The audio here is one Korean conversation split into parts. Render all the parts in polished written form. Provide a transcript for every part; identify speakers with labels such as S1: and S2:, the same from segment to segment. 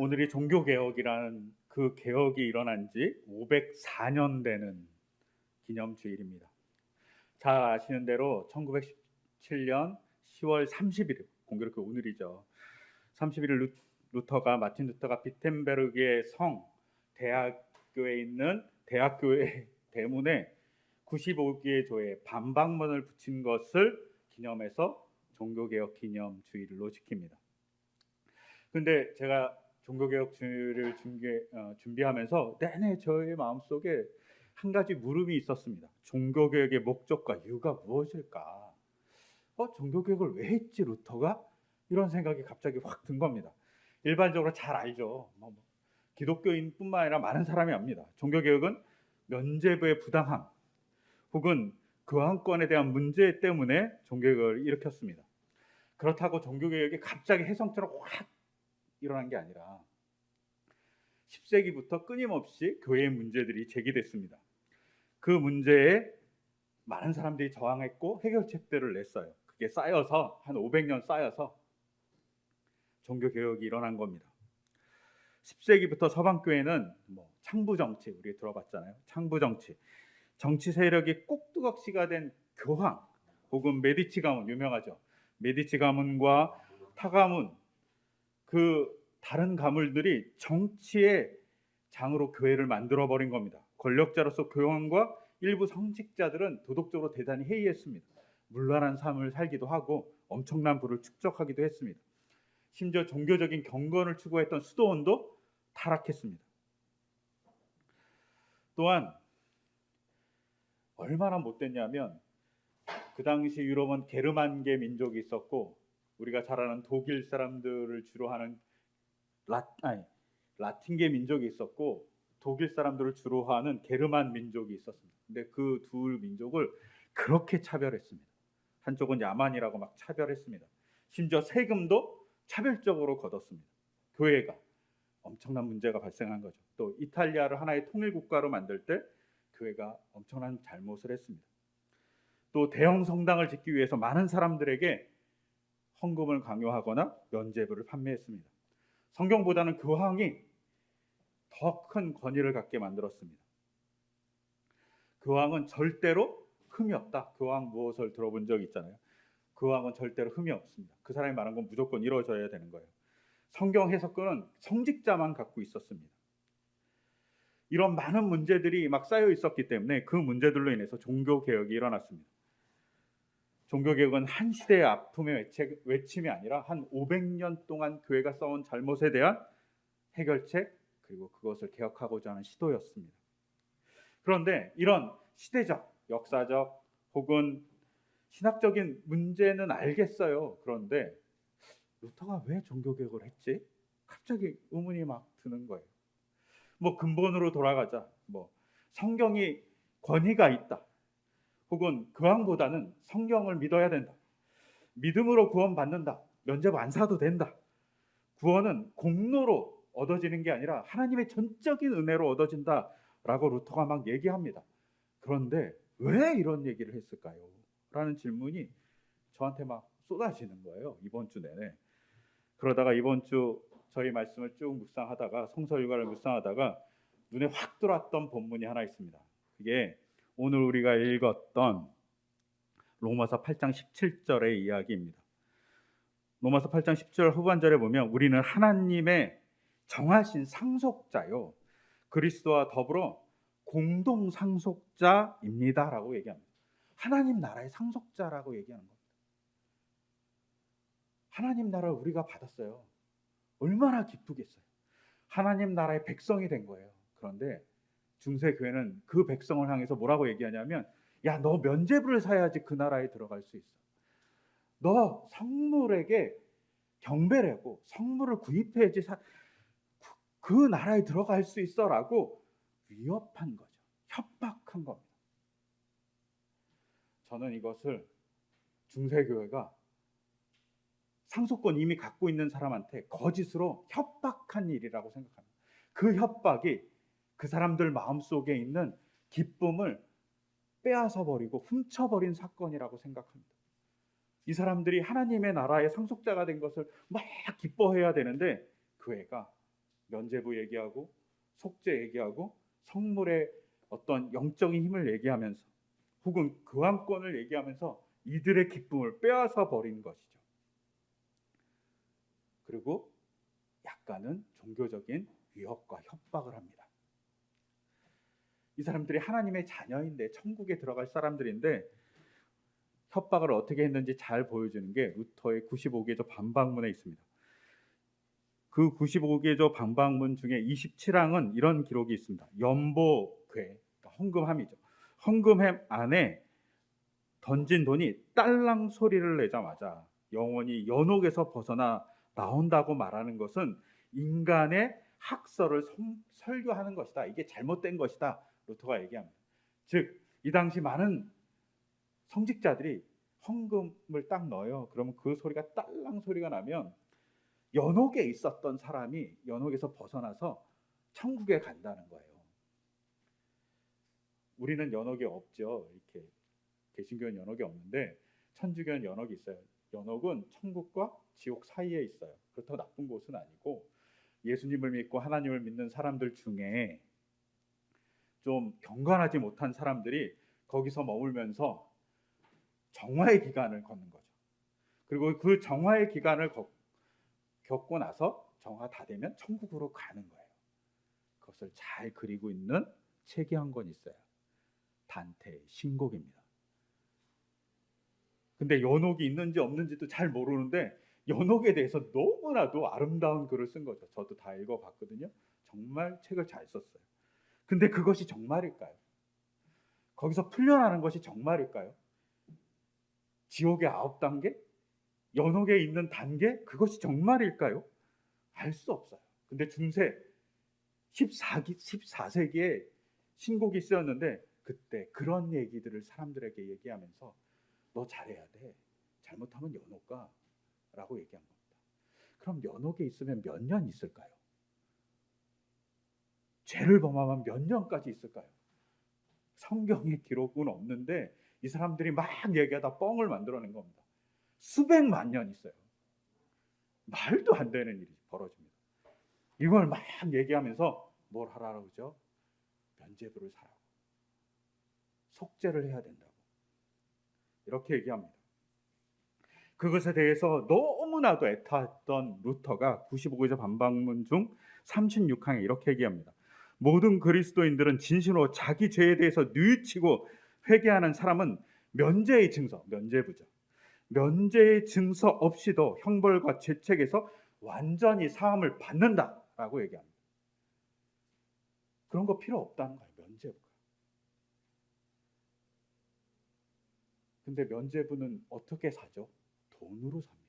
S1: 오늘이 종교개혁이라는 그 개혁이 일어난 지 504년 되는 기념주일입니다. 잘 아시는 대로 1917년 10월 30일, 공교롭게 오늘이죠. 31일 루터가 마틴 루터가 비텐베르크의 성 대학교에 있는 대학교의 대문에 95개의 조에 반박문을 붙인 것을 기념해서 종교개혁 기념주일로 지킵니다. 근데 제가 종교개혁주의를 준비하면서 내내 저의 마음속에 한 가지 물음이 있었습니다. 종교개혁의 목적과 이유가 무엇일까? 종교개혁을 왜 했지 루터가? 이런 생각이 갑자기 확 든 겁니다. 일반적으로 잘 알죠. 기독교인뿐만 아니라 많은 사람이 압니다. 종교개혁은 면죄부의 부당함 혹은 교황권에 대한 문제 때문에 종교개혁을 일으켰습니다. 그렇다고 종교개혁이 갑자기 혜성처럼 확 일어난 게 아니라 10세기부터 끊임없이 교회의 문제들이 제기됐습니다. 그 문제에 많은 사람들이 저항했고 해결책들을 냈어요. 그게 쌓여서 한 500년 쌓여서 종교개혁이 일어난 겁니다. 10세기부터 서방교회는 창부정치, 우리 들어봤잖아요. 창부정치, 정치 세력이 꼭두각시가 된 교황 혹은 메디치 가문, 유명하죠. 메디치 가문과 타가문, 그 다른 가문들이 정치의 장으로 교회를 만들어버린 겁니다. 권력자로서 교황과 일부 성직자들은 도덕적으로 대단히 해이했습니다. 문란한 삶을 살기도 하고 엄청난 부를 축적하기도 했습니다. 심지어 종교적인 경건을 추구했던 수도원도 타락했습니다. 또한 얼마나 못됐냐면 그 당시 유럽은 게르만계 민족이 있었고 우리가 잘 아는 독일 사람들을 주로 하는 라틴계 민족이 있었고 독일 사람들을 주로 하는 게르만 민족이 있었습니다. 근데 그 두 민족을 그렇게 차별했습니다. 한쪽은 야만이라고 막 차별했습니다. 심지어 세금도 차별적으로 걷었습니다. 교회가 엄청난 문제가 발생한 거죠. 또 이탈리아를 하나의 통일 국가로 만들 때 교회가 엄청난 잘못을 했습니다. 또 대형 성당을 짓기 위해서 많은 사람들에게 헌금을 강요하거나 면죄부를 판매했습니다. 성경보다는 교황이 더 큰 권위를 갖게 만들었습니다. 교황은 절대로 흠이 없다. 교황 무엇을 들어본 적 있잖아요. 교황은 절대로 흠이 없습니다. 그 사람이 말한 건 무조건 이루어져야 되는 거예요. 성경 해석권은 성직자만 갖고 있었습니다. 이런 많은 문제들이 막 쌓여 있었기 때문에 그 문제들로 인해서 종교개혁이 일어났습니다. 종교개혁은 한 시대의 아픔의 외침이 아니라 한 500년 동안 교회가 쌓은 잘못에 대한 해결책 그리고 그것을 개혁하고자 하는 시도였습니다. 그런데 이런 시대적, 역사적 혹은 신학적인 문제는 알겠어요. 그런데 루터가 왜 종교개혁을 했지? 갑자기 의문이 막 드는 거예요. 근본으로 돌아가자. 성경이 권위가 있다. 혹은 교황보다는 성경을 믿어야 된다. 믿음으로 구원받는다. 면죄부 안 사도 된다. 구원은 공로로 얻어지는 게 아니라 하나님의 전적인 은혜로 얻어진다라고 루터가 막 얘기합니다. 그런데 왜 이런 얘기를 했을까요? 라는 질문이 저한테 막 쏟아지는 거예요. 이번 주 내내. 그러다가 이번 주 저희 말씀을 쭉 묵상하다가 성서 일과를 묵상하다가 눈에 확 들어왔던 본문이 하나 있습니다. 그게 오늘 우리가 읽었던 로마서 8장 17절의 이야기입니다. 로마서 8장 10절 후반절에 보면 우리는 하나님의 정하신 상속자요 그리스도와 더불어 공동 상속자입니다라고 얘기합니다. 하나님 나라의 상속자라고 얘기하는 겁니다. 하나님 나라를 우리가 받았어요. 얼마나 기쁘겠어요. 하나님 나라의 백성이 된 거예요. 그런데 중세교회는 그 백성을 향해서 뭐라고 얘기하냐면 야, 너 면죄부를 사야지 그 나라에 들어갈 수 있어. 너 성물에게 경배를 하고 성물을 구입해야지 그 나라에 들어갈 수 있어라고 위협한 거죠. 협박한 겁니다. 저는 이것을 중세교회가 상속권 이미 갖고 있는 사람한테 거짓으로 협박한 일이라고 생각합니다. 그 협박이 그 사람들 마음속에 있는 기쁨을 빼앗아 버리고 훔쳐버린 사건이라고 생각합니다. 이 사람들이 하나님의 나라의 상속자가 된 것을 막 기뻐해야 되는데 교회가 면죄부 얘기하고 속죄 얘기하고 성물의 어떤 영적인 힘을 얘기하면서 혹은 교환권을 얘기하면서 이들의 기쁨을 빼앗아 버리는 것이죠. 그리고 약간은 종교적인 위협과 협박을 합니다. 이 사람들이 하나님의 자녀인데 천국에 들어갈 사람들인데 협박을 어떻게 했는지 잘 보여주는 게 루터의 95개조 반박문에 있습니다. 그 95개조 반박문 중에 27항은 이런 기록이 있습니다. 연보괴, 그러니까 헌금함이죠. 헌금함 안에 던진 돈이 딸랑 소리를 내자마자 영혼이 연옥에서 벗어나 나온다고 말하는 것은 인간의 학설을 설교하는 것이다. 이게 잘못된 것이다. 루터가 얘기합니다. 즉, 이 당시 많은 성직자들이 헌금을 딱 넣어요. 그러면 그 소리가 딸랑 소리가 나면 연옥에 있었던 사람이 연옥에서 벗어나서 천국에 간다는 거예요. 우리는 연옥이 없죠. 이렇게 개신교는 연옥이 없는데 천주교는 연옥이 있어요. 연옥은 천국과 지옥 사이에 있어요. 그렇다고 나쁜 곳은 아니고 예수님을 믿고 하나님을 믿는 사람들 중에 좀 경건하지 못한 사람들이 거기서 머물면서 정화의 기간을 걷는 거죠. 그리고 그 정화의 기간을 겪고 나서 정화 다 되면 천국으로 가는 거예요. 그것을 잘 그리고 있는 책이 한 권 있어요. 단테의 신곡입니다. 근데 연옥이 있는지 없는지도 잘 모르는데 연옥에 대해서 너무나도 아름다운 글을 쓴 거죠. 저도 다 읽어봤거든요. 정말 책을 잘 썼어요. 근데 그것이 정말일까요? 거기서 풀려나는 것이 정말일까요? 지옥의 9단계? 연옥에 있는 단계? 그것이 정말일까요? 알 수 없어요. 근데 중세 14세기에 신곡이 쓰였는데 그때 그런 얘기들을 사람들에게 얘기하면서 너 잘해야 돼. 잘못하면 연옥 가. 라고 얘기한 겁니다. 그럼 연옥에 있으면 몇 년 있을까요? 죄를 범하면 몇 년까지 있을까요? 성경에 기록은 없는데 이 사람들이 막 얘기하다 뻥을 만들어낸 겁니다. 수백만 년 있어요. 말도 안 되는 일이 벌어집니다. 이걸 막 얘기하면서 뭘 하라고 그러죠? 면죄부를 사라고. 속죄를 해야 된다고. 이렇게 얘기합니다. 그것에 대해서 너무나도 애타했던 루터가 95개조 반박문 중 36항에 이렇게 얘기합니다. 모든 그리스도인들은 진심으로 자기 죄에 대해서 뉘우치고 회개하는 사람은 면죄의 증서, 면죄부죠. 면죄의 증서 없이도 형벌과 죄책에서 완전히 사함을 받는다라고 얘기합니다. 그런 거 필요 없다는 거예요, 면죄부가. 근데 면죄부는 어떻게 사죠? 돈으로 삽니다.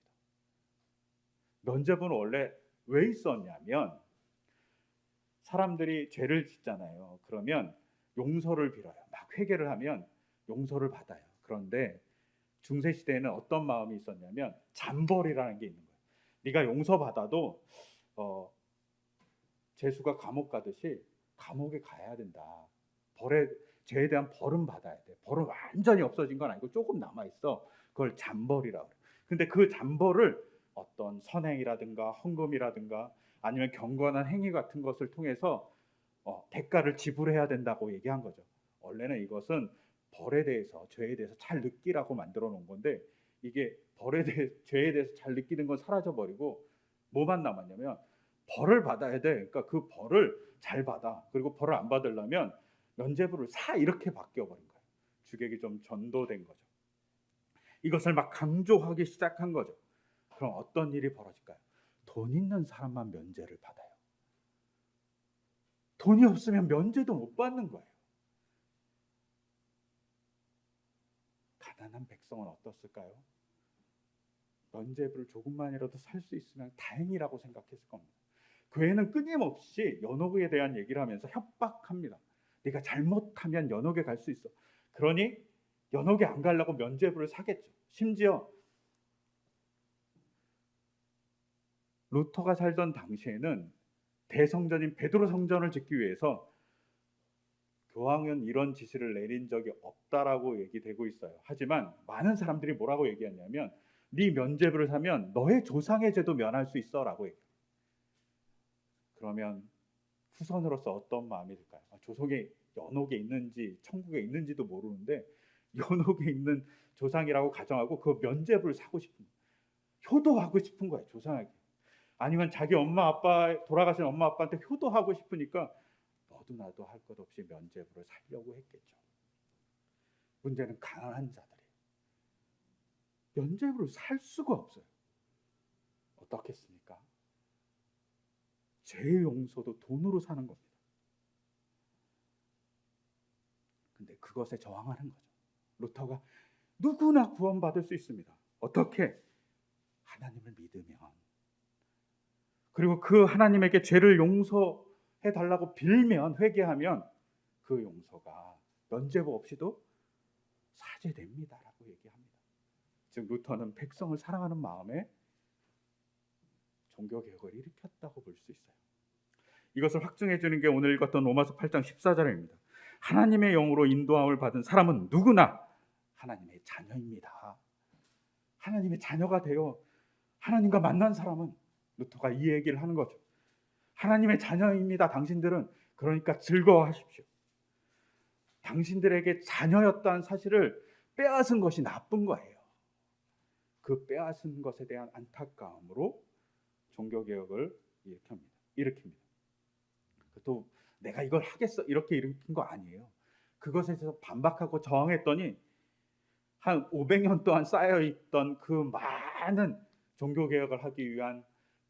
S1: 면죄부는 원래 왜 있었냐면 사람들이 죄를 짓잖아요. 그러면 용서를 빌어요. 막 회개를 하면 용서를 받아요. 그런데 중세 시대에는 어떤 마음이 있었냐면 잠벌이라는 게 있는 거예요. 네가 용서받아도 죄수가 감옥 가듯이 감옥에 가야 된다. 죄에 대한 벌은 받아야 돼. 벌은 완전히 없어진 건 아니고 조금 남아 있어. 그걸 잠벌이라고 그래요. 근데 그 잠벌을 어떤 선행이라든가 헌금이라든가 아니면 경건한 행위 같은 것을 통해서 대가를 지불해야 된다고 얘기한 거죠. 원래는 이것은 벌에 대해서, 죄에 대해서 잘 느끼라고 만들어 놓은 건데 이게 죄에 대해서 잘 느끼는 건 사라져 버리고 뭐만 남았냐면 벌을 받아야 돼. 그러니까 그 벌을 잘 받아. 그리고 벌을 안 받으려면 면죄부를 사. 이렇게 바뀌어 버린 거예요. 주객이 좀 전도된 거죠. 이것을 막 강조하기 시작한 거죠. 그럼 어떤 일이 벌어질까요? 돈 있는 사람만 면죄를 받아요. 돈이 없으면 면죄도 못 받는 거예요. 가난한 백성은 어떻을까요? 면죄부를 조금만이라도 살 수 있으면 다행이라고 생각했을 겁니다. 교회는 끊임없이 연옥에 대한 얘기를 하면서 협박합니다. 네가 잘못하면 연옥에 갈 수 있어. 그러니 연옥에 안 가려고 면죄부를 사겠죠. 심지어 루터가 살던 당시에는 대성전인 베드로 성전을 짓기 위해서 교황은 이런 지시를 내린 적이 없다라고 얘기되고 있어요. 하지만 많은 사람들이 뭐라고 얘기하냐면 네 면죄부를 사면 너의 조상의 죄도 면할 수 있어라고 얘기해요. 그러면 후손으로서 어떤 마음이 들까요? 조속에 연옥에 있는지 천국에 있는지도 모르는데 연옥에 있는 조상이라고 가정하고 그 면죄부를 사고 싶은 거예요. 효도하고 싶은 거예요, 조상에게. 아니면 자기 엄마 아빠, 돌아가신 엄마 아빠한테 효도하고 싶으니까 너도 나도 할 것 없이 면죄부를 살려고 했겠죠. 문제는 가난한 자들이에요. 면죄부를 살 수가 없어요. 어떻겠습니까? 죄 용서도 돈으로 사는 겁니다. 근데 그것에 저항하는 거죠. 루터가 누구나 구원받을 수 있습니다. 어떻게? 하나님을 믿으면, 그리고 그 하나님에게 죄를 용서해 달라고 빌면, 회개하면 그 용서가 면죄부 없이도 사죄됩니다라고 얘기합니다. 즉 루터는 백성을 사랑하는 마음에 종교개혁을 일으켰다고 볼 수 있어요. 이것을 확증해 주는 게 오늘 읽었던 로마서 8장 14절입니다. 하나님의 영으로 인도함을 받은 사람은 누구나 하나님의 자녀입니다. 하나님의 자녀가 되어 하나님과 만난 사람은, 루터가 이 얘기를 하는 거죠. 하나님의 자녀입니다. 당신들은. 그러니까 즐거워하십시오. 당신들에게 자녀였다는 사실을 빼앗은 것이 나쁜 거예요. 그 빼앗은 것에 대한 안타까움으로 종교개혁을 일으킵니다. 또 내가 이걸 하겠어 이렇게 일으킨 거 아니에요. 그것에 대해서 반박하고 저항했더니 한 500년 동안 쌓여있던 그 많은 종교개혁을 하기 위한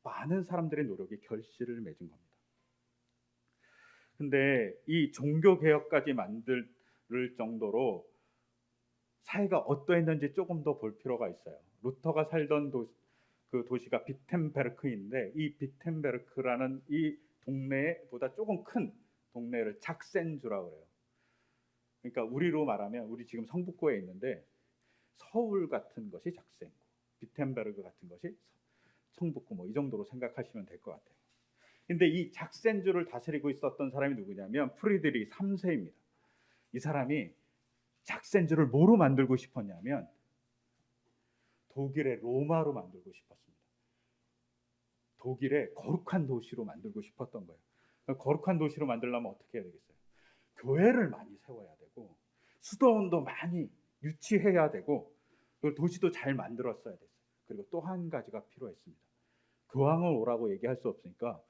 S1: 많은 사람들의 노력이 결실을 맺은 겁니다. 근데 이 종교개혁까지 만들 정도로 사회가 어떠했는지 조금 더 볼 필요가 있어요. 루터가 살던 그 도시가 비텐베르크인데, 이 비텐베르크라는 이 동네보다 조금 큰 동네를 작센주라고 그래요. 그러니까 우리로 말하면, 우리 지금 성북구에 있는데 서울 같은 것이 작센구, 비텐베르크 같은 것이 성북구, 뭐 이 정도로 생각하시면 될 것 같아요. 근데 이 작센주를 다스리고 있었던 사람이 누구냐면 프리드리히 3세입니다. 이 사람이 작센주를 뭐로 만들고 싶었냐면 독일의 로마로 만들고 싶었습니다. 독일의 거룩한 도시로 만들고 싶었던 거예요. 거룩한 도시로 만들려면 어떻게 해야 되겠어요? 교회를 많이 세워야 되고, 수도원도 많이 유치해야 되고, 그리고 도시도 잘 만들었어야 됐어요. 그리고 또 한 가지가 필요했습니다. 교황을 오라고 얘기할 수 없으니까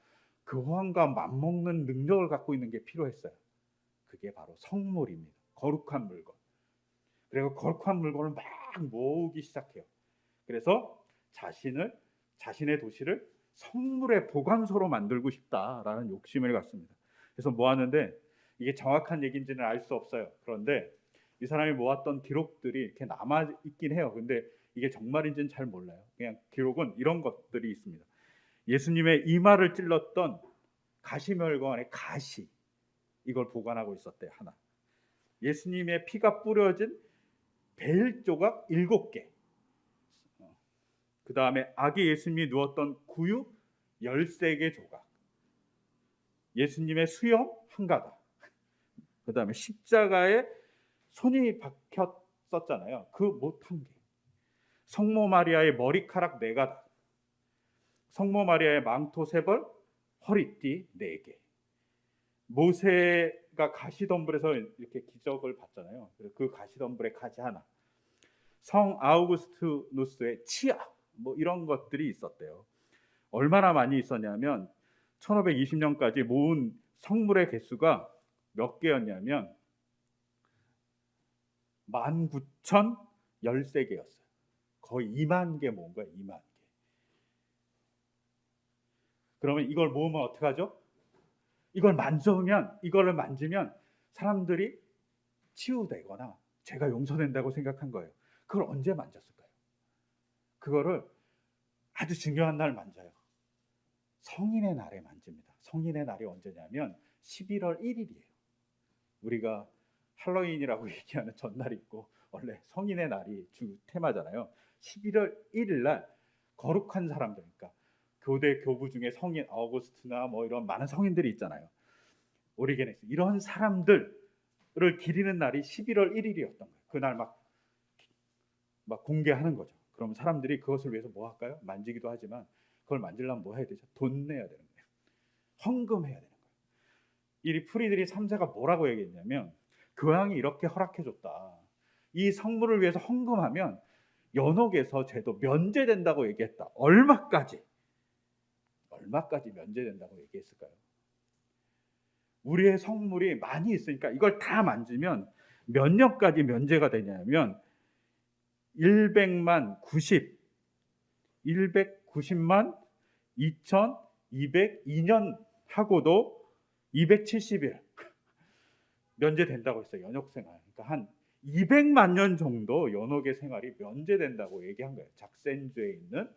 S1: 교황과 맞먹는 능력을 갖고 있는 게 필요했어요. 그게 바로 성물입니다. 거룩한 물건. 그리고 거룩한 물건을 막 모으기 시작해요. 그래서 자신의 도시를 성물의 보관소로 만들고 싶다라는 욕심을 갖습니다. 그래서 모았는데, 이게 정확한 얘기인지는 알 수 없어요. 그런데 이 사람이 모았던 기록들이 이렇게 남아 있긴 해요. 근데 이게 정말인지는 잘 몰라요. 그냥 기록은 이런 것들이 있습니다. 예수님의 이마를 찔렀던 가시멸관의 가시, 이걸 보관하고 있었대요. 하나. 예수님의 피가 뿌려진 벨 조각 7개. 그 다음에 아기 예수님이 누웠던 구유 13개 조각. 예수님의 수염 한 가닥. 그 다음에 십자가에 손이 박혔었잖아요. 그 못 한 개. 성모 마리아의 머리카락 4가닥. 성모 마리아의 망토 3벌, 허리띠 4개. 모세가 가시덤불에서 이렇게 기적을 봤잖아요. 그 가시덤불의 가지 하나. 성 아우구스티누스의 치아, 뭐 이런 것들이 있었대요. 얼마나 많이 있었냐면 1520년까지 모은 성물의 개수가 몇 개였냐면 19,013개였어요. 거의 2만 개 모은 거예요. 2만 개. 그러면 이걸 모으면 어떻게 하죠? 이걸 만지면 사람들이 치유되거나 죄가 용서된다고 생각한 거예요. 그걸 언제 만졌을까요? 그거를 아주 중요한 날 만져요. 성인의 날에 만집니다. 성인의 날이 언제냐면 11월 1일이에요. 우리가 할로윈이라고 얘기하는 전날이 있고, 원래 성인의 날이 주 테마잖아요. 11월 1일 날 거룩한 사람들, 그러니까 교대 교부 중에 성인 아우구스티나 뭐 이런 많은 성인들이 있잖아요. 오리게네스, 이런 사람들을 기리는 날이 11월 1일이었던 거예요. 그날 막 공개하는 거죠. 그럼 사람들이 그것을 위해서 뭐 할까요? 만지기도 하지만 그걸 만지려면 뭐 해야 되죠? 돈 내야 되는 거예요. 헌금해야 되는 거예요. 이 프리드리 3세가 뭐라고 얘기했냐면 교황이 이렇게 허락해줬다. 이 성물을 위해서 헌금하면 연옥에서 죄도 면제된다고 얘기했다. 얼마까지 면제된다고 얘기했을까요? 우리의 성물이 많이 있으니까 이걸 다 만지면 몇 년까지 면제가 되냐면 190만 2202년 하고도 270일 면제된다고 했어요. 연옥 생활. 그러니까 한 200만 년 정도 연옥의 생활이 면제된다고 얘기한 거예요. 작센주에 있는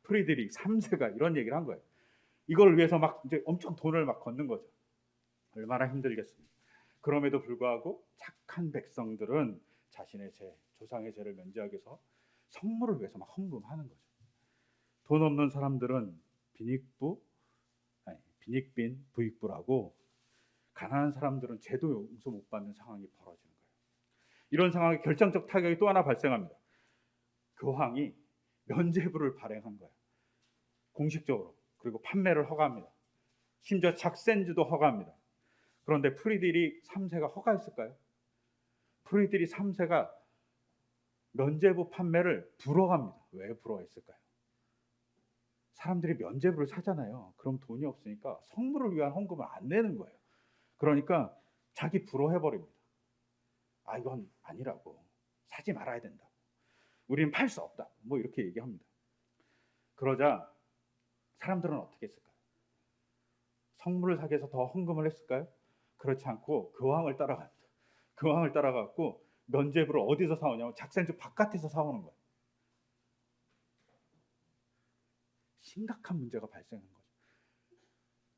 S1: 프리드릭 3세가 이런 얘기를 한 거예요. 이걸 위해서 막 이제 엄청 돈을 막 걷는 거죠. 얼마나 힘들겠습니까? 그럼에도 불구하고 착한 백성들은 자신의 죄, 조상의 죄를 면제하기 위해서 성물을 위해서 막 헌금하는 거죠. 돈 없는 사람들은 빈익빈 부익부라고, 가난한 사람들은 죄도 용서 못 받는 상황이 벌어지는 거예요. 이런 상황에 결정적 타격이 또 하나 발생합니다. 교황이 면죄부를 발행한 거예요. 공식적으로. 그리고 판매를 허가합니다. 심지어 작센주도 허가합니다. 그런데 프리드릭 3세가 허가했을까요? 프리드릭 3세가 면죄부 판매를 불허합니다. 왜 불허했을까요? 사람들이 면죄부를 사잖아요. 그럼 돈이 없으니까 성물을 위한 헌금을 안 내는 거예요. 그러니까 자기 불허해버립니다. 이건 아니라고, 사지 말아야 된다, 우리는 팔 수 없다, 뭐 이렇게 얘기합니다. 그러자 사람들은 어떻게 했을까요? 성물을 사기 위해서 더 헌금을 했을까요? 그렇지 않고 교황을 따라갑니다. 교황을 따라가고 면죄부를 어디서 사오냐면 작센주 바깥에서 사오는 거예요. 심각한 문제가 발생한 거죠.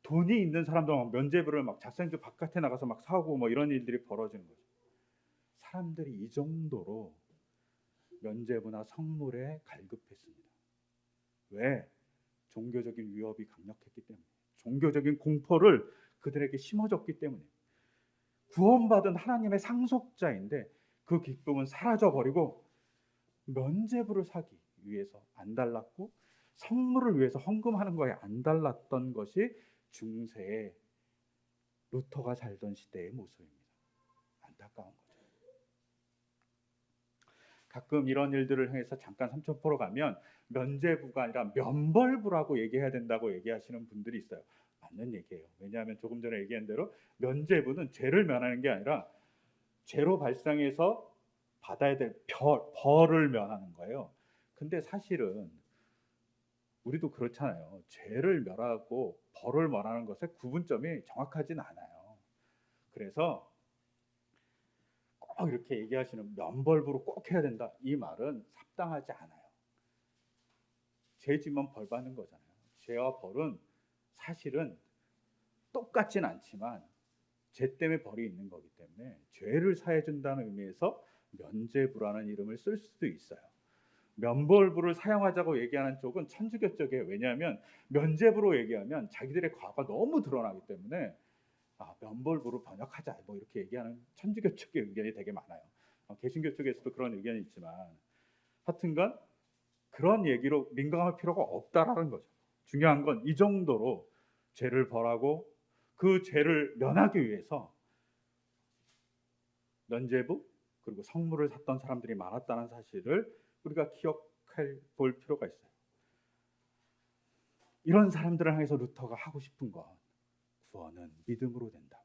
S1: 돈이 있는 사람들은 면죄부를 막 작센주 바깥에 나가서 막 사오고 뭐 이런 일들이 벌어지는 거죠. 사람들이 이 정도로 면죄부나 성물에 갈급했습니다. 왜? 종교적인 위협이 강력했기 때문에, 종교적인 공포를 그들에게 심어줬기 때문에. 구원받은 하나님의 상속자인데 그 기쁨은 사라져버리고 면죄부를 사기 위해서 안 달랐고 성물을 위해서 헌금하는 거에 안 달랐던 것이 중세의 루터가 살던 시대의 모습입니다. 안타까운 거죠. 가끔 이런 일들을 향해서 잠깐 삼천포로 가면 면죄부가 아니라 면벌부라고 얘기해야 된다고 얘기하시는 분들이 있어요. 맞는 얘기예요. 왜냐하면 조금 전에 얘기한 대로 면죄부는 죄를 면하는 게 아니라 죄로 발생해서 받아야 될 벌을 면하는 거예요. 근데 사실은 우리도 그렇잖아요. 죄를 멸하고 벌을 면하는 것의 구분점이 정확하진 않아요. 그래서 꼭 이렇게 얘기하시는 면벌부로 꼭 해야 된다, 이 말은 합당하지 않아요. 죄 지면 벌 받는 거잖아요. 죄와 벌은 사실은 똑같진 않지만 죄 때문에 벌이 있는 거기 때문에 죄를 사해 준다는 의미에서 면죄부라는 이름을 쓸 수도 있어요. 면벌부를 사용하자고 얘기하는 쪽은 천주교 쪽이에요. 왜냐하면 면죄부로 얘기하면 자기들의 과거가 너무 드러나기 때문에 면벌부로 번역하자, 뭐 이렇게 얘기하는 천주교 쪽의 의견이 되게 많아요. 개신교 쪽에서도 그런 의견이 있지만 하여튼간 그런 얘기로 민감할 필요가 없다라는 거죠. 중요한 건 이 정도로 죄를 벌하고 그 죄를 면하기 위해서 면죄부 그리고 성물을 샀던 사람들이 많았다는 사실을 우리가 기억해 볼 필요가 있어요. 이런 사람들을 향해서 루터가 하고 싶은 건 구원은 믿음으로 된다고,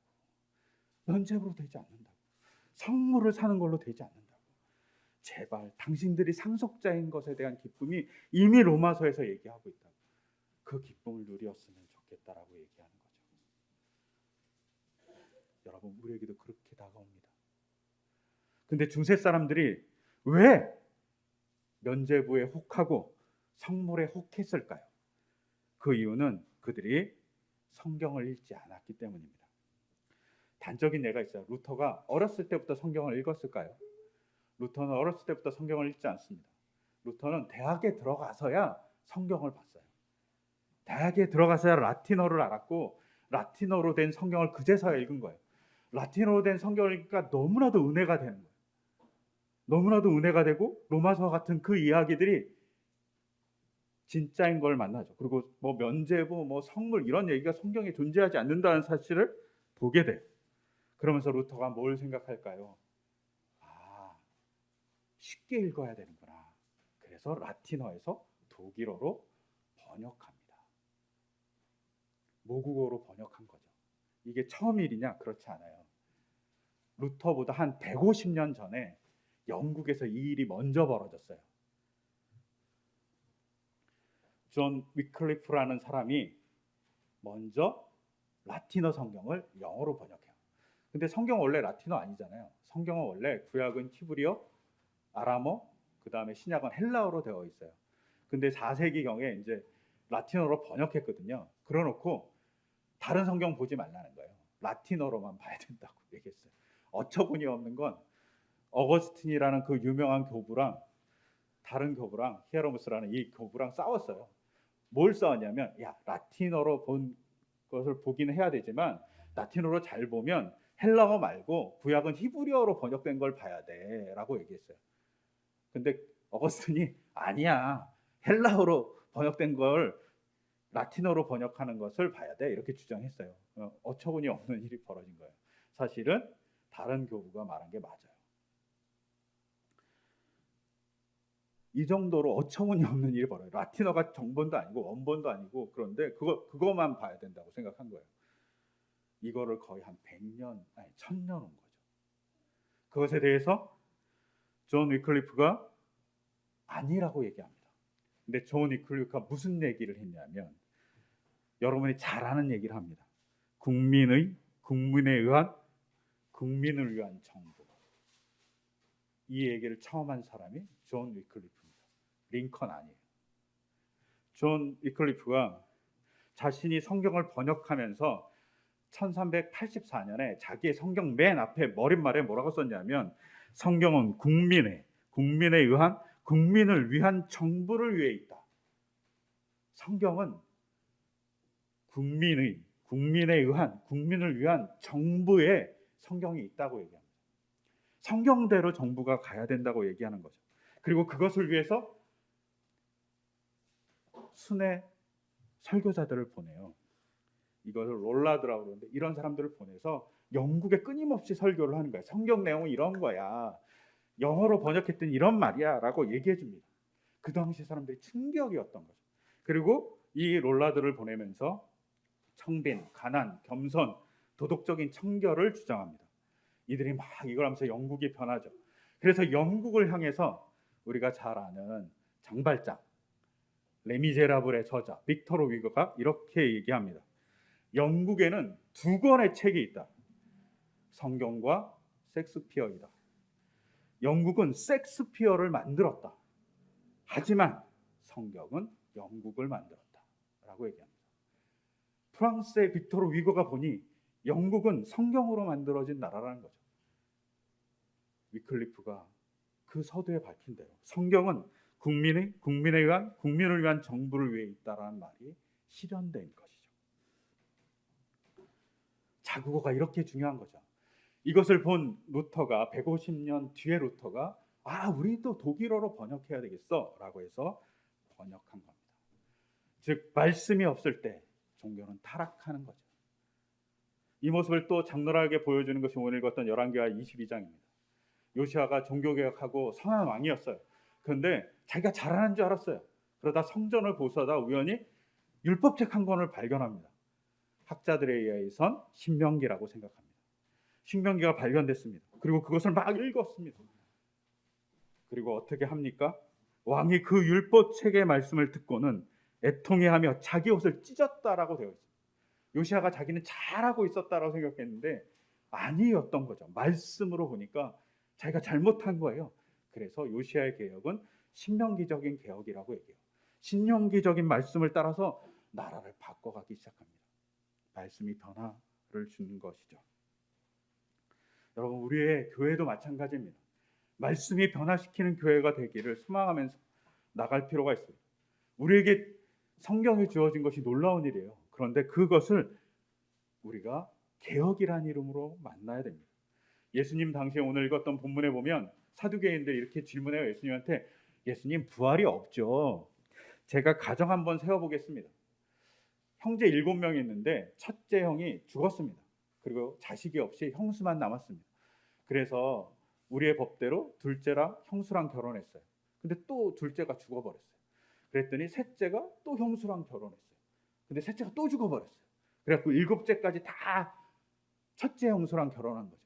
S1: 면죄부로 되지 않는다고, 성물을 사는 걸로 되지 않는다고. 제발 당신들이 상속자인 것에 대한 기쁨이 이미 로마서에서 얘기하고 있다고. 그 기쁨을 누렸으면 좋겠다라고 얘기하는 거죠. 여러분, 우리에게도 그렇게 다가옵니다. 근데 중세 사람들이 왜 면죄부에 혹하고 성물에 혹했을까요? 그 이유는 그들이 성경을 읽지 않았기 때문입니다. 단적인 예가 있어요. 루터가 어렸을 때부터 성경을 읽었을까요? 루터는 어렸을 때부터 성경을 읽지 않습니다. 루터는 대학에 들어가서야 성경을 봤어요. 대학에 들어가서야 라틴어를 알았고 라틴어로 된 성경을 그제서야 읽은 거예요. 라틴어로 된 성경을 읽으니까 너무나도 은혜가 되는 거예요. 너무나도 은혜가 되고 로마서 같은 그 이야기들이 진짜인 걸 만나죠. 그리고 뭐 면죄부, 뭐 성물 이런 얘기가 성경에 존재하지 않는다는 사실을 보게 돼요. 그러면서 루터가 뭘 생각할까요? 아, 쉽게 읽어야 되는구나. 그래서 라틴어에서 독일어로 번역합니다. 모국어로 번역한 거죠. 이게 처음 일이냐? 그렇지 않아요. 루터보다 한 150년 전에 영국에서 이 일이 먼저 벌어졌어요. 존 위클리프라는 사람이 먼저 라틴어 성경을 영어로 번역해요. 근데 성경 원래 라틴어 아니잖아요. 성경은 원래 구약은 히브리어, 아람어, 그 다음에 신약은 헬라어로 되어 있어요. 근데 4세기경에 이제 라틴어로 번역했거든요. 그러놓고 다른 성경 보지 말라는 거예요. 라틴어로만 봐야 된다고 얘기했어요. 어처구니 없는 건 어거스틴이라는 그 유명한 교부랑 다른 교부랑 히에로무스라는 이 교부랑 싸웠어요. 뭘 싸웠냐면, 야, 라틴어로 본 것을 보기는 해야 되지만 라틴어로 잘 보면 헬라어 말고 구약은 히브리어로 번역된 걸 봐야 돼라고 얘기했어요. 근데 어거스틴이 아니야, 헬라어로 번역된 걸 라틴어로 번역하는 것을 봐야 돼, 이렇게 주장했어요. 어처구니 없는 일이 벌어진 거예요. 사실은 다른 교부가 말한 게 맞아요. 이 정도로 어처구니 없는 일이 벌어요. 라틴어가 정본도 아니고 원본도 아니고, 그런데 그거만 봐야 된다고 생각한 거예요. 이거를 거의 한 100년, 아니 1000년 온 거죠. 그것에 대해서 존 위클리프가 아니라고 얘기합니다. 근데 존 위클리프가 무슨 얘기를 했냐면, 여러분이 잘 아는 얘기를 합니다. 국민에 의한, 국민을 위한 정부. 이 얘기를 처음 한 사람이 존 위클리프입니다. 링컨 아니에요. 존 위클리프가 자신이 성경을 번역하면서 1384년에 자기의 성경 맨 앞에 머릿말에 뭐라고 썼냐면, 성경은 국민에 의한, 국민을 위한 정부를 위해 있다. 성경은 국민에 의한, 국민을 위한 정부에 성경이 있다고 얘기합니다. 성경대로 정부가 가야 된다고 얘기하는 거죠. 그리고 그것을 위해서 순회 설교자들을 보내요. 이것을 롤라드라고 그러는데, 이런 사람들을 보내서 영국에 끊임없이 설교를 하는 거예요. 성경 내용은 이런 거야, 영어로 번역했더니 이런 말이야 라고 얘기해 줍니다. 그 당시 사람들이 충격이었던 거죠. 그리고 이 롤라드를 보내면서 청빈, 가난, 겸손, 도덕적인 청결을 주장합니다. 이들이 막 이걸 하면서 영국이 변하죠. 그래서 영국을 향해서 우리가 잘 아는 장발장, 레미제라블의 저자 빅토르 위거가 이렇게 얘기합니다. 영국에는 두 권의 책이 있다. 성경과 섹스피어이다. 영국은 섹스피어를 만들었다. 하지만 성경은 영국을 만들었다 라고 얘기합니다. 프랑스의 빅토르 위거가 보니 영국은 성경으로 만들어진 나라라는 거죠. 위클리프가 그 서두에 밝힌 대로 성경은 국민에 의한, 국민을 위한 정부를 위해 있다라는 말이 실현된 것이죠. 자국어가 이렇게 중요한 거죠. 이것을 본 루터가 150년 뒤에 루터가 우리도 독일어로 번역해야 되겠어 라고 해서 번역한 겁니다. 즉 말씀이 없을 때 종교는 타락하는 거죠. 이 모습을 또 장렬하게 보여주는 것이 오늘 읽었던 열왕기하 22장입니다. 요시아가 종교개혁하고 선한 왕이었어요. 그런데 자기가 잘하는 줄 알았어요. 그러다 성전을 보수하다 우연히 율법책 한 권을 발견합니다. 학자들에 의해선 신명기라고 생각합니다. 신명기가 발견됐습니다. 그리고 그것을 막 읽었습니다. 그리고 어떻게 합니까? 왕이 그 율법책의 말씀을 듣고는 애통해하며 자기 옷을 찢었다라고 되어 있습니다. 요시아가 자기는 잘하고 있었다라고 생각했는데 아니었던 거죠. 말씀으로 보니까 자기가 잘못한 거예요. 그래서 요시아의 개혁은 신명기적인 개혁이라고 얘기해요. 신명기적인 말씀을 따라서 나라를 바꿔가기 시작합니다. 말씀이 변화를 주는 것이죠. 여러분, 우리의 교회도 마찬가지입니다. 말씀이 변화시키는 교회가 되기를 소망하면서 나갈 필요가 있습니다. 우리에게 성경이 주어진 것이 놀라운 일이에요. 그런데 그것을 우리가 개혁이라는 이름으로 만나야 됩니다. 예수님 당시에 오늘 읽었던 본문에 보면 사두개인들이 이렇게 질문해요. 예수님한테, 예수님 부활이 없죠. 제가 가정 한번 세워보겠습니다. 형제 7명이 있는데 첫째 형이 죽었습니다. 그리고 자식이 없이 형수만 남았습니다. 그래서 우리의 법대로 둘째랑 형수랑 결혼했어요. 근데 또 둘째가 죽어버렸어요. 그랬더니 셋째가 또 형수랑 결혼했어요. 근데 셋째가 또 죽어버렸어요. 그래갖고 7째까지 다 첫째 형수랑 결혼한 거죠.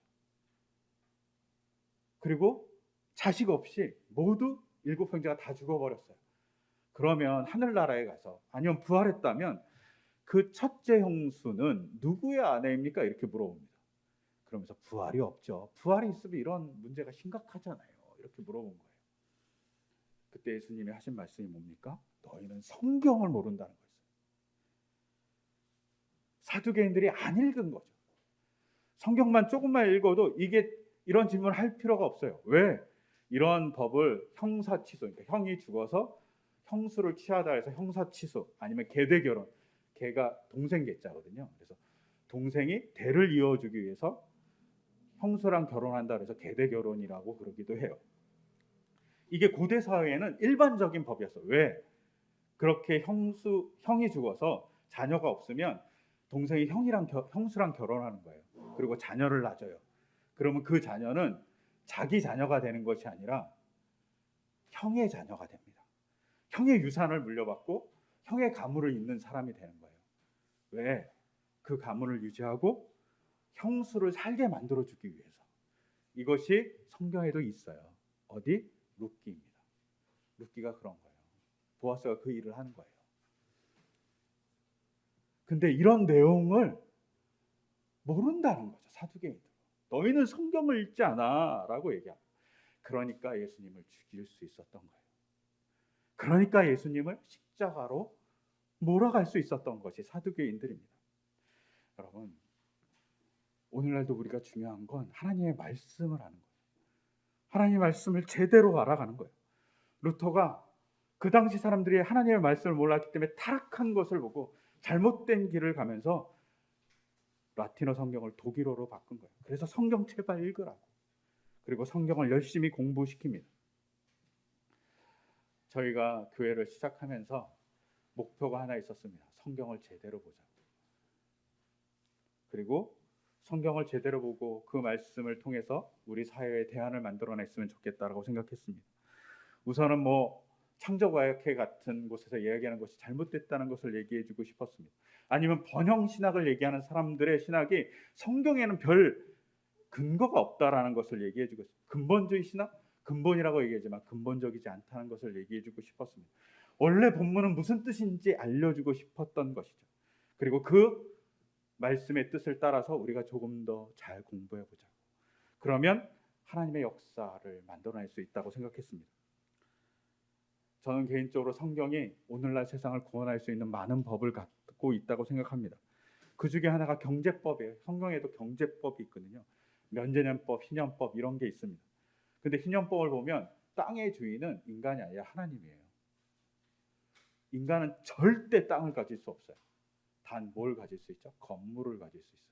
S1: 그리고 자식 없이 모두 7형제가 다 죽어버렸어요. 그러면 하늘나라에 가서, 아니면 부활했다면 그 첫째 형수는 누구의 아내입니까? 이렇게 물어봅니다. 그러면서 부활이 없죠. 부활이 있으면 이런 문제가 심각하잖아요. 이렇게 물어본 거예요. 그때 예수님이 하신 말씀이 뭡니까? 너희는 성경을 모른다는 거였어요. 사두개인들이 안 읽은 거죠. 성경만 조금만 읽어도 이런 질문을 할 필요가 없어요. 왜? 이런 법을 형사치소, 그러니까 형이 죽어서 형수를 취하다 해서 형사치소, 아니면 계대결혼, 걔가 동생 계자거든요. 그래서 동생이 대를 이어주기 위해서 형수랑 결혼한다 그래서 계대결혼이라고 그러기도 해요. 이게 고대 사회에는 일반적인 법이었어요. 왜? 그렇게 형이 죽어서 자녀가 없으면 동생이 형수랑 결혼하는 거예요. 그리고 자녀를 낳아요. 그러면 그 자녀는 자기 자녀가 되는 것이 아니라 형의 자녀가 됩니다. 형의 유산을 물려받고 형의 가문을 잇는 사람이 되는 거예요. 왜? 그 가문을 유지하고 형수를 살게 만들어주기 위해서. 이것이 성경에도 있어요. 어디? 룻기입니다. 룻기가 그런 거예요. 보아스가 그 일을 하는 거예요. 근데 이런 내용을 모른다는 거죠. 사두개인들. 너희는 성경을 읽지 않아 라고 얘기합니다. 그러니까 예수님을 죽일 수 있었던 거예요. 그러니까 예수님을 십자가로 몰아갈 수 있었던 것이 사두개인들입니다. 여러분, 오늘날도 우리가 중요한 건 하나님의 말씀을 아는 거예요. 하나님의 말씀을 제대로 알아가는 거예요. 루터가 그 당시 사람들이 하나님의 말씀을 몰랐기 때문에 타락한 것을 보고 잘못된 길을 가면서 라틴어 성경을 독일어로 바꾼 거예요. 그래서 성경 제발 읽으라고. 그리고 성경을 열심히 공부시킵니다. 저희가 교회를 시작하면서 목표가 하나 있었습니다. 성경을 제대로 보자. 그리고 성경을 제대로 보고 그 말씀을 통해서 우리 사회의 대안을 만들어냈으면 좋겠다라고 생각했습니다. 우선은 창조과학회 같은 곳에서 이야기하는 것이 잘못됐다는 것을 얘기해주고 싶었습니다. 아니면 번영 신학을 얘기하는 사람들의 신학이 성경에는 별 근거가 없다라는 것을 얘기해주고 싶습니다. 근본주의 신학? 근본이라고 얘기하지만 근본적이지 않다는 것을 얘기해주고 싶었습니다. 원래 본문은 무슨 뜻인지 알려주고 싶었던 것이죠. 그리고 그 말씀의 뜻을 따라서 우리가 조금 더 잘 공부해보자. 그러면 하나님의 역사를 만들어낼 수 있다고 생각했습니다. 저는 개인적으로 성경이 오늘날 세상을 구원할 수 있는 많은 법을 갖고 있다고 생각합니다. 그 중에 하나가 경제법이에요. 성경에도 경제법이 있거든요. 면제년법, 희년법 이런 게 있습니다. 근데 희년법을 보면 땅의 주인은 인간이 아니라 하나님이에요. 인간은 절대 땅을 가질 수 없어요. 단 뭘 가질 수 있죠? 건물을 가질 수 있어요.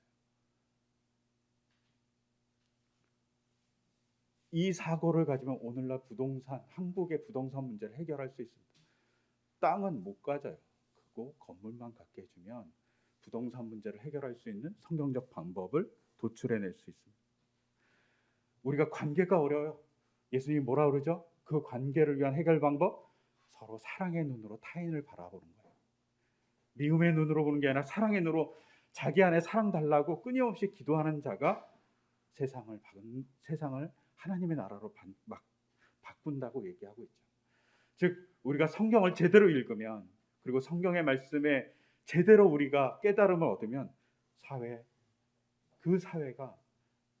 S1: 이 사고를 가지면 오늘날 한국의 부동산 문제를 해결할 수 있습니다. 땅은 못 가져요. 그리고 건물만 갖게 해주면 부동산 문제를 해결할 수 있는 성경적 방법을 도출해낼 수 있습니다. 우리가 관계가 어려워요. 예수님이 뭐라 그러죠? 그 관계를 위한 해결 방법? 서로 사랑의 눈으로 타인을 바라보는 거예요. 미움의 눈으로 보는 게 아니라 사랑의 눈으로 자기 안에 사랑 달라고 끊임없이 기도하는 자가 세상을 하나님의 나라로 바꾼다고 얘기하고 있죠. 즉 우리가 성경을 제대로 읽으면, 그리고 성경의 말씀에 제대로 우리가 깨달음을 얻으면 그 사회가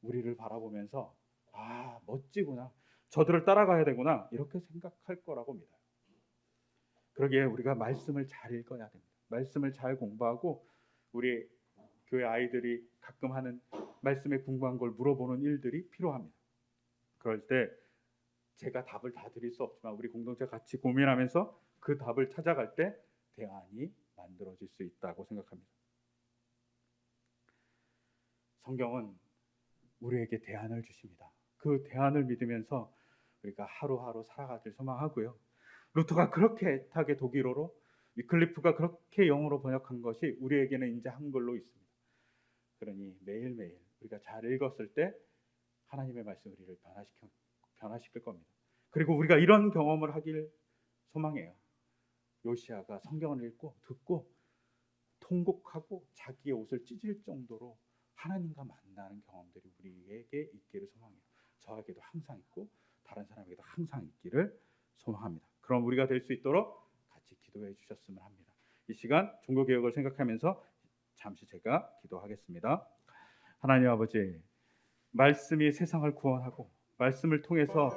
S1: 우리를 바라보면서 멋지구나, 저들을 따라가야 되구나 이렇게 생각할 거라고 믿어요. 그러기에 우리가 말씀을 잘 읽어야 됩니다. 말씀을 잘 공부하고, 우리 교회 아이들이 가끔 하는 말씀에 궁금한 걸 물어보는 일들이 필요합니다. 그럴 때 제가 답을 다 드릴 수 없지만 우리 공동체 같이 고민하면서 그 답을 찾아갈 때 대안이 만들어질 수 있다고 생각합니다. 성경은 우리에게 대안을 주십니다. 그 대안을 믿으면서 우리가 하루하루 살아가길 소망하고요. 루터가 그렇게 애타게 독일어로, 위클리프가 그렇게 영어로 번역한 것이 우리에게는 이제 한글로 있습니다. 그러니 매일매일 우리가 잘 읽었을 때 하나님의 말씀이 우리를 변화시킬 겁니다. 그리고 우리가 이런 경험을 하길 소망해요. 요시아가 성경을 읽고 듣고 통곡하고 자기의 옷을 찢을 정도로 하나님과 만나는 경험들이 우리에게 있기를 소망해요. 저에게도 항상 있고 다른 사람에게도 항상 있기를 소망합니다. 그럼 우리가 될 수 있도록 같이 기도해 주셨으면 합니다. 이 시간 종교개혁을 생각하면서 잠시 제가 기도하겠습니다. 하나님 아버지, 말씀이 세상을 구원하고 말씀을 통해서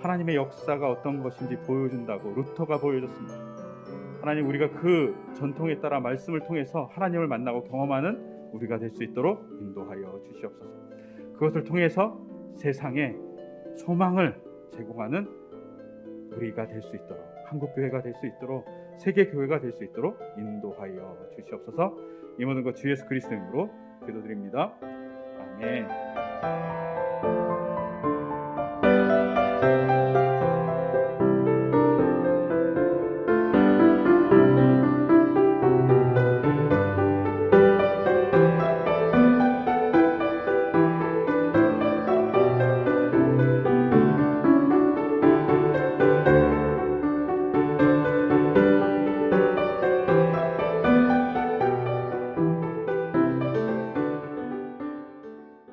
S1: 하나님의 역사가 어떤 것인지 보여준다고 루터가 보여줬습니다. 하나님, 우리가 그 전통에 따라 말씀을 통해서 하나님을 만나고 경험하는 우리가 될 수 있도록 인도하여 주시옵소서. 그것을 통해서 세상에 소망을 제공하는 우리가 될 수 있도록, 한국교회가 될 수 있도록, 세계교회가 될 수 있도록 인도하여 주시옵소서. 이 모든 것 주 예수 그리스도 이름으로 기도드립니다. 아멘.